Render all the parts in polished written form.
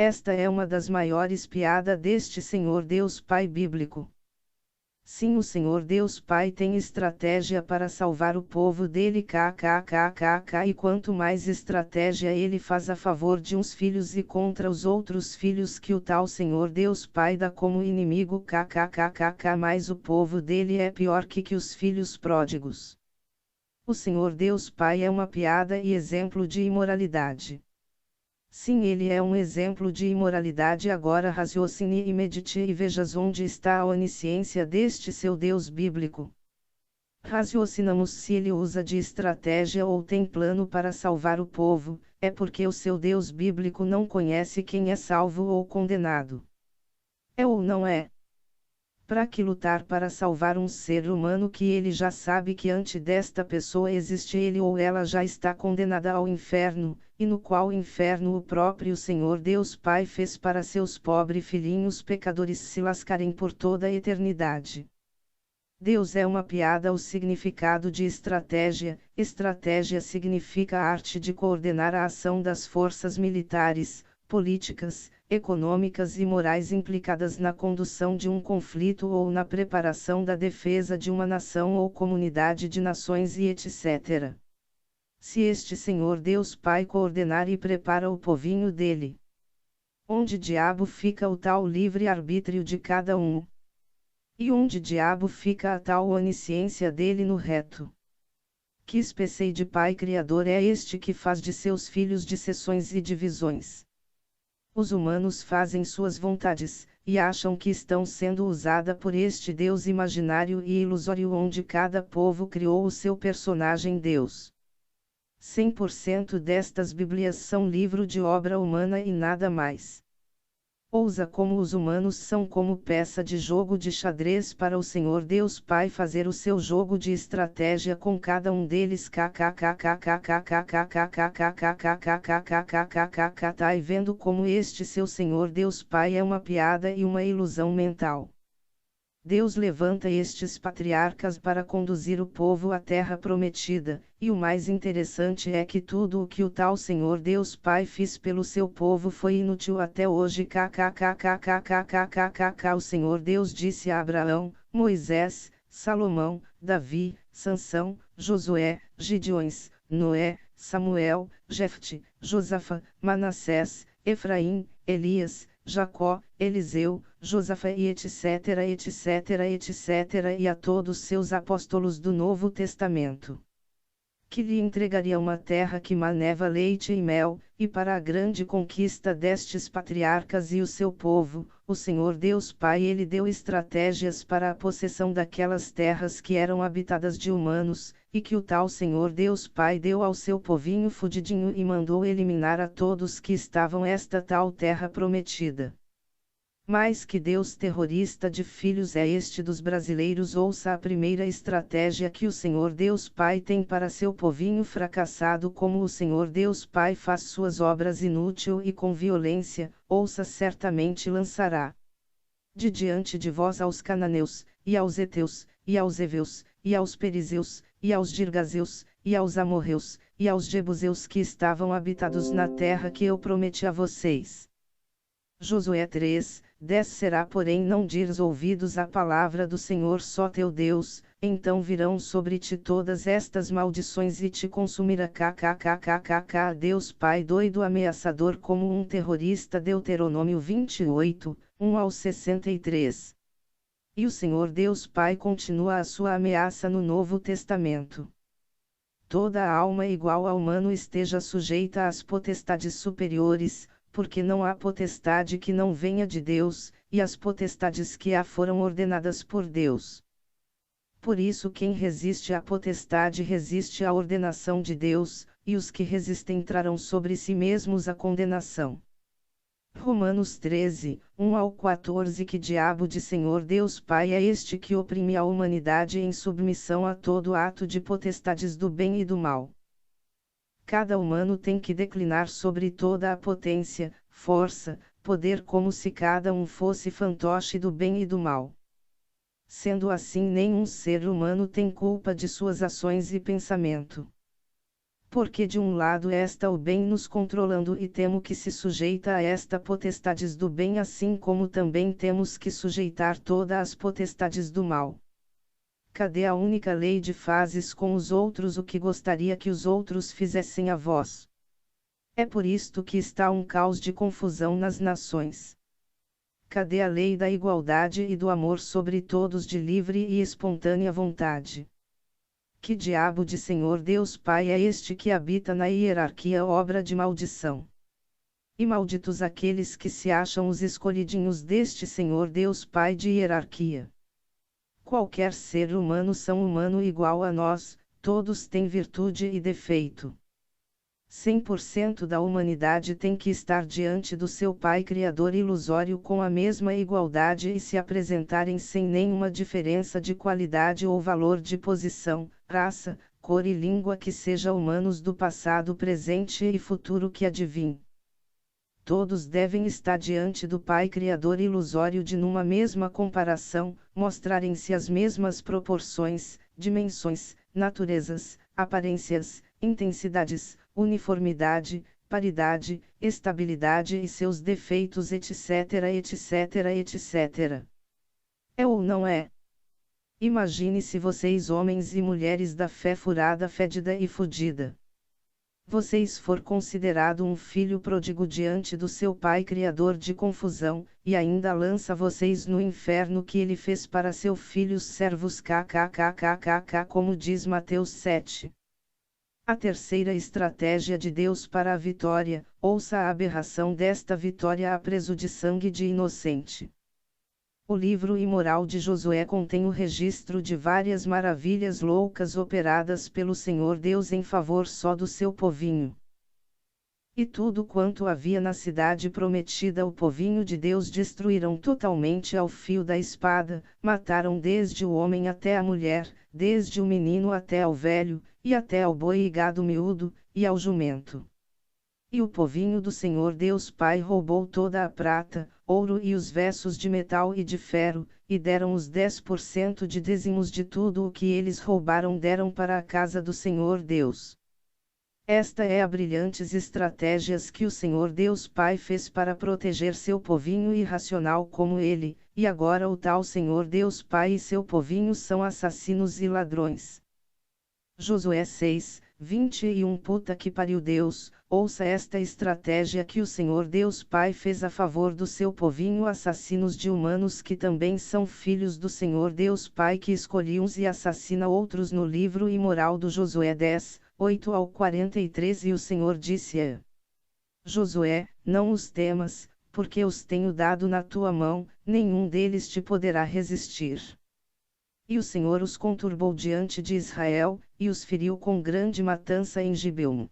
Esta é uma das maiores piadas deste Senhor Deus Pai bíblico. Sim, o Senhor Deus Pai tem estratégia para salvar o povo dele kkkk, e quanto mais estratégia ele faz a favor de uns filhos e contra os outros filhos que o tal Senhor Deus Pai dá como inimigo kkkk, mais o povo dele é pior que os filhos pródigos. O Senhor Deus Pai é uma piada e exemplo de imoralidade. Sim, ele é um exemplo de imoralidade. Agora raciocine e medite e vejas onde está a onisciência deste seu Deus bíblico. Raciocinamos se ele usa de estratégia ou tem plano para salvar o povo, é porque o seu Deus bíblico não conhece quem é salvo ou condenado. É ou não é? Para que lutar para salvar um ser humano que ele já sabe que antes desta pessoa existe ele ou ela já está condenada ao inferno, e no qual inferno o próprio Senhor Deus Pai fez para seus pobres filhinhos pecadores se lascarem por toda a eternidade. Deus é uma piada. O significado de estratégia. Estratégia significa a arte de coordenar a ação das forças militares, políticas, econômicas e morais implicadas na condução de um conflito ou na preparação da defesa de uma nação ou comunidade de nações e etc. Se este Senhor Deus Pai coordenar e prepara o povinho dele, onde diabo fica o tal livre-arbítrio de cada um? E onde diabo fica a tal onisciência dele no reto? Que espécie de Pai Criador é este que faz de seus filhos disseções e divisões? Os humanos fazem suas vontades, e acham que estão sendo usada por este Deus imaginário e ilusório onde cada povo criou o seu personagem Deus. 100% destas Bíblias são livro de obra humana e nada mais. Ousa como os humanos são como peça de jogo de xadrez para o Senhor Deus Pai fazer o seu jogo de estratégia com cada um deles tá e vendo como este seu Senhor Deus Pai é uma piada e uma ilusão mental. Deus levanta estes patriarcas para conduzir o povo à terra prometida, e o mais interessante é que tudo o que o tal Senhor Deus Pai fez pelo seu povo foi inútil até hoje O Senhor Deus disse a Abraão, Moisés, Salomão, Davi, Sansão, Josué, Gideões, Noé, Samuel, Jefte, Josafá, Manassés, Efraim, Elias, Jacó, Eliseu, Josafá e etc, e a todos seus apóstolos do Novo Testamento, que lhe entregaria uma terra que maneva leite e mel, e para a grande conquista destes patriarcas e o seu povo, o Senhor Deus Pai ele deu estratégias para a possessão daquelas terras que eram habitadas de humanos, e que o tal Senhor Deus Pai deu ao seu povinho fudidinho e mandou eliminar a todos que estavam esta tal terra prometida. Mas que Deus terrorista de filhos é este dos brasileiros? Ouça a primeira estratégia que o Senhor Deus Pai tem para seu povinho fracassado. Como o Senhor Deus Pai faz suas obras inútil e com violência, ouça, certamente lançará de diante de vós aos cananeus, e aos heteus, e aos heveus, e aos perizeus, e aos girgazeus, e aos amorreus, e aos jebuseus que estavam habitados na terra que eu prometi a vocês. Josué 3:10 Será porém não dires ouvidos à palavra do Senhor só teu Deus, então virão sobre ti todas estas maldições e te consumirá Deus Pai doido ameaçador como um terrorista. Deuteronômio 28:1-63. E o Senhor Deus Pai continua a sua ameaça no Novo Testamento. Toda a alma igual ao humano esteja sujeita às potestades superiores, porque não há potestade que não venha de Deus, e as potestades que há foram ordenadas por Deus. Por isso quem resiste à potestade resiste à ordenação de Deus, e os que resistem trarão sobre si mesmos a condenação. Romanos 13:1-14 Que diabo de Senhor Deus Pai é este que oprime a humanidade em submissão a todo ato de potestades do bem e do mal? Cada humano tem que declinar sobre toda a potência, força, poder como se cada um fosse fantoche do bem e do mal. Sendo assim nenhum ser humano tem culpa de suas ações e pensamento. Porque de um lado está o bem nos controlando e temo que se sujeita a esta potestades do bem assim como também temos que sujeitar todas as potestades do mal. Cadê a única lei de fazes com os outros o que gostaria que os outros fizessem a vós? É por isto que está um caos de confusão nas nações. Cadê a lei da igualdade e do amor sobre todos de livre e espontânea vontade? Que diabo de Senhor Deus Pai é este que habita na hierarquia obra de maldição? E malditos aqueles que se acham os escolhidinhos deste Senhor Deus Pai de hierarquia. Qualquer ser humano são humano igual a nós, todos têm virtude e defeito. 100% da humanidade tem que estar diante do seu Pai Criador ilusório com a mesma igualdade e se apresentarem sem nenhuma diferença de qualidade ou valor de posição, raça, cor e língua que seja humanos do passado, presente e futuro que advém. Todos devem estar diante do Pai Criador ilusório de numa mesma comparação, mostrarem-se as mesmas proporções, dimensões, naturezas, aparências, intensidades, uniformidade, paridade, estabilidade e seus defeitos etc etc etc. É ou não é? Imagine se vocês homens e mulheres da fé furada, fédida e fudida. Vocês for considerado um filho pródigo diante do seu Pai Criador de confusão, e ainda lança vocês no inferno que ele fez para seus filhos servos kkkkkk como diz Mateus 7. A terceira estratégia de Deus para a vitória, ouça a aberração desta vitória a preço de sangue de inocente. O livro imoral de Josué contém o registro de várias maravilhas loucas operadas pelo Senhor Deus em favor só do seu povinho. E tudo quanto havia na cidade prometida o povinho de Deus destruíram totalmente ao fio da espada, mataram desde o homem até a mulher, desde o menino até ao velho, e até ao boi e gado miúdo, e ao jumento. E o povinho do Senhor Deus Pai roubou toda a prata, ouro e os vessos de metal e de ferro, e deram os 10% de dízimos de tudo o que eles roubaram deram para a casa do Senhor Deus. Esta é a brilhantes estratégias que o Senhor Deus Pai fez para proteger seu povinho irracional como ele, e agora o tal Senhor Deus Pai e seu povinho são assassinos e ladrões. Josué 6, 21 Puta que pariu Deus, ouça esta estratégia que o Senhor Deus Pai fez a favor do seu povinho assassinos de humanos que também são filhos do Senhor Deus Pai que escolhe uns e assassina outros no livro imoral do Josué 10, 8 ao 43 e o Senhor disse a Josué, não os temas, porque os tenho dado na tua mão, nenhum deles te poderá resistir. E o Senhor os conturbou diante de Israel, e os feriu com grande matança em Gibeon.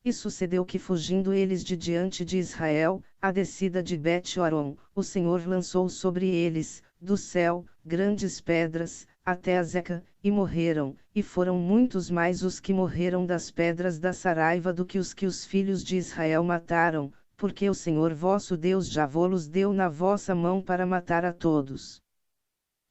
E sucedeu que fugindo eles de diante de Israel, a descida de Bet-Horon, o Senhor lançou sobre eles, do céu, grandes pedras, até a Zeca, e morreram, e foram muitos mais os que morreram das pedras da Saraiva do que os filhos de Israel mataram, porque o Senhor vosso Deus já vos deu na vossa mão para matar a todos.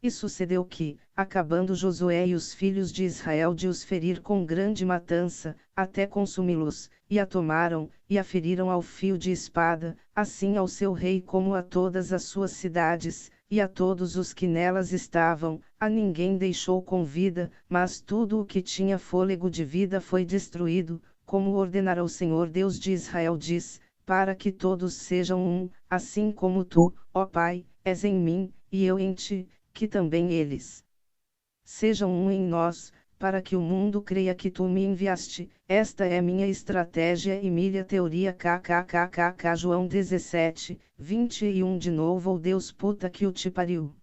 E sucedeu que, acabando Josué e os filhos de Israel de os ferir com grande matança, até consumi-los, e a tomaram, e a feriram ao fio de espada, assim ao seu rei como a todas as suas cidades, e a todos os que nelas estavam, a ninguém deixou com vida, mas tudo o que tinha fôlego de vida foi destruído, como ordenara o Senhor Deus de Israel diz, para que todos sejam um, assim como tu, ó Pai, és em mim, e eu em ti, que também eles sejam um em nós, para que o mundo creia que tu me enviaste. Esta é minha estratégia e minha teoria kkkk João 17, 21 de novo. Oh Deus puta que o te pariu.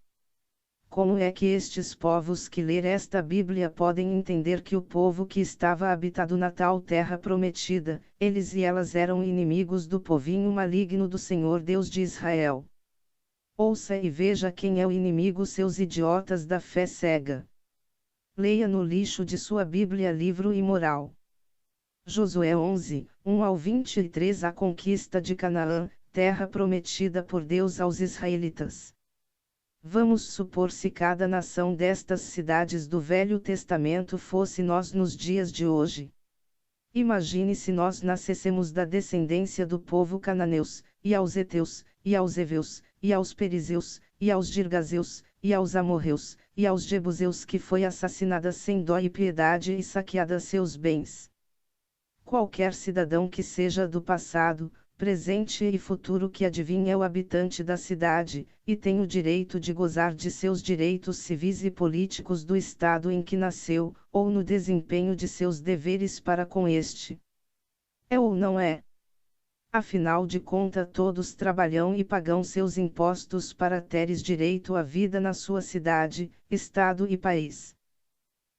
Como é que estes povos que ler esta Bíblia podem entender que o povo que estava habitado na tal terra prometida, eles e elas eram inimigos do povinho maligno do Senhor Deus de Israel? Ouça e veja quem é o inimigo, seus idiotas da fé cega. Leia no lixo de sua Bíblia livro imoral. Josué 11, 1 ao 23 A conquista de Canaã, terra prometida por Deus aos israelitas. Vamos supor se cada nação destas cidades do Velho Testamento fosse nós nos dias de hoje. Imagine se nós nascêssemos da descendência do povo cananeus, e aos heteus, e aos heveus, e aos perizeus, e aos girgazeus, e aos amorreus, e aos jebuseus, que foi assassinada sem dó e piedade e saqueada seus bens. Qualquer cidadão que seja do passado, presente e futuro que adivinhe é o habitante da cidade, e tem o direito de gozar de seus direitos civis e políticos do estado em que nasceu, ou no desempenho de seus deveres para com este. É ou não é? Afinal de contas, todos trabalham e pagam seus impostos para teres direito à vida na sua cidade, estado e país.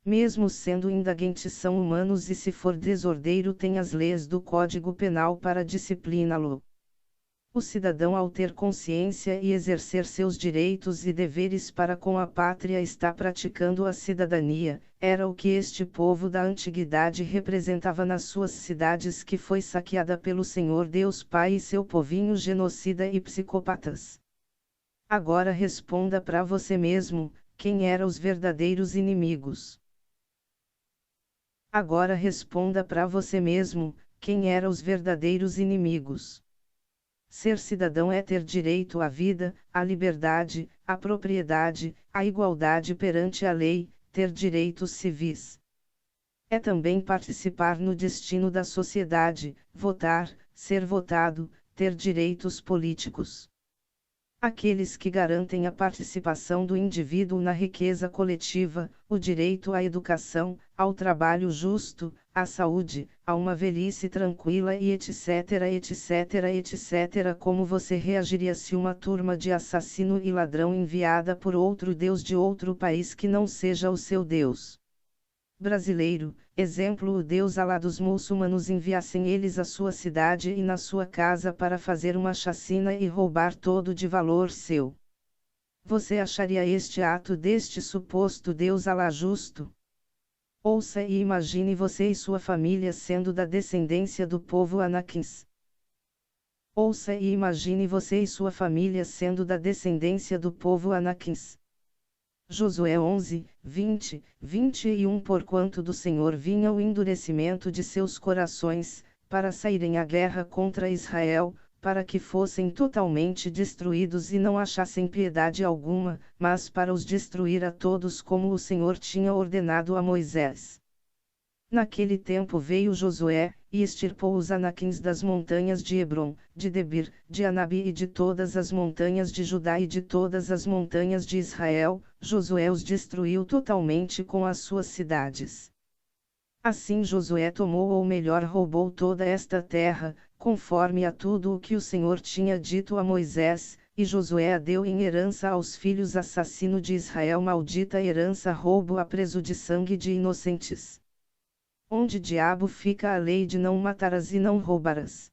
Mesmo sendo indagentes são humanos, e se for desordeiro tem as leis do Código Penal para discipliná-lo. O cidadão, ao ter consciência e exercer seus direitos e deveres para com a pátria, está praticando a cidadania. Era o que este povo da antiguidade representava nas suas cidades, que foi saqueada pelo Senhor Deus Pai e seu povinho genocida e psicopatas. Agora responda para você mesmo, quem eram os verdadeiros inimigos? Agora responda para você mesmo, quem eram os verdadeiros inimigos? Ser cidadão é ter direito à vida, à liberdade, à propriedade, à igualdade perante a lei, ter direitos civis. É também participar no destino da sociedade, votar, ser votado, ter direitos políticos. Aqueles que garantem a participação do indivíduo na riqueza coletiva, o direito à educação, ao trabalho justo, à saúde, a uma velhice tranquila e etc, etc, etc. Como você reagiria se uma turma de assassino e ladrão enviada por outro Deus de outro país que não seja o seu Deus brasileiro, exemplo o Deus Alá dos muçulmanos, enviassem eles à sua cidade e na sua casa para fazer uma chacina e roubar todo de valor seu? Você acharia este ato deste suposto Deus Alá justo? Ouça e imagine você e sua família sendo da descendência do povo Anaquins. Ouça e imagine você e sua família sendo da descendência do povo Anaquins. Josué 11, 20, 21. Porquanto do Senhor vinha o endurecimento de seus corações, para saírem à guerra contra Israel, para que fossem totalmente destruídos e não achassem piedade alguma, mas para os destruir a todos, como o Senhor tinha ordenado a Moisés. Naquele tempo veio Josué, e extirpou os anaquins das montanhas de Hebrom, de Debir, de Anabi e de todas as montanhas de Judá e de todas as montanhas de Israel. Josué os destruiu totalmente com as suas cidades. Assim Josué tomou, ou melhor roubou, toda esta terra, conforme a tudo o que o Senhor tinha dito a Moisés, e Josué a deu em herança aos filhos assassino de Israel. Maldita herança, roubo a preço de sangue de inocentes. Onde diabo fica a lei de não matarás e não roubarás?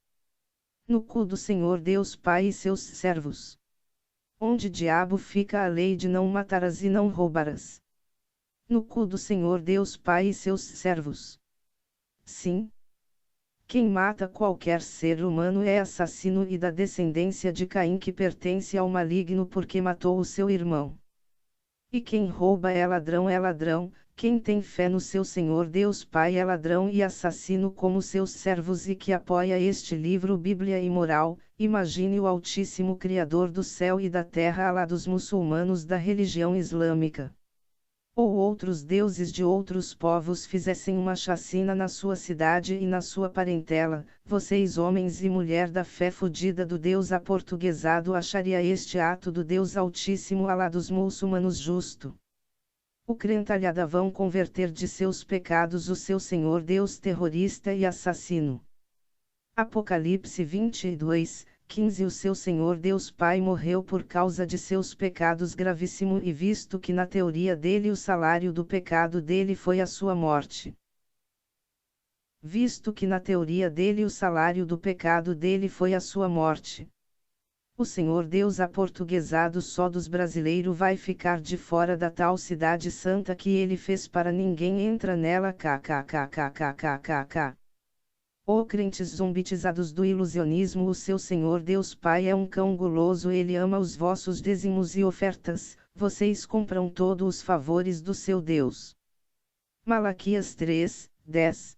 No cu do Senhor Deus Pai e seus servos. Onde diabo fica a lei de não matarás e não roubarás? No cu do Senhor Deus Pai e seus servos. Sim. Quem mata qualquer ser humano é assassino e da descendência de Caim, que pertence ao maligno, porque matou o seu irmão. E quem rouba é ladrão, quem tem fé no seu Senhor Deus Pai é ladrão e assassino como seus servos. E que apoia este livro Bíblia imoral, imagine o Altíssimo Criador do céu e da terra, Alá dos muçulmanos da religião islâmica, ou outros deuses de outros povos, fizessem uma chacina na sua cidade e na sua parentela. Vocês, homens e mulher da fé fudida do Deus aportuguesado, acharia este ato do Deus Altíssimo, Alá dos muçulmanos, justo? O crentalhada vão converter de seus pecados o seu Senhor Deus terrorista e assassino. Apocalipse 22, 15. O seu Senhor Deus Pai morreu por causa de seus pecados gravíssimo, e visto que na teoria dele o salário do pecado dele foi a sua morte. Visto que na teoria dele o salário do pecado dele foi a sua morte. O Senhor Deus aportuguesado só dos brasileiros vai ficar de fora da tal cidade santa que ele fez para ninguém entra nela. Kkkkkkkk. Ó crentes zombitizados do ilusionismo, o seu Senhor Deus Pai é um cão guloso, ele ama os vossos dízimos e ofertas, vocês compram todos os favores do seu Deus. Malaquias 3, 10.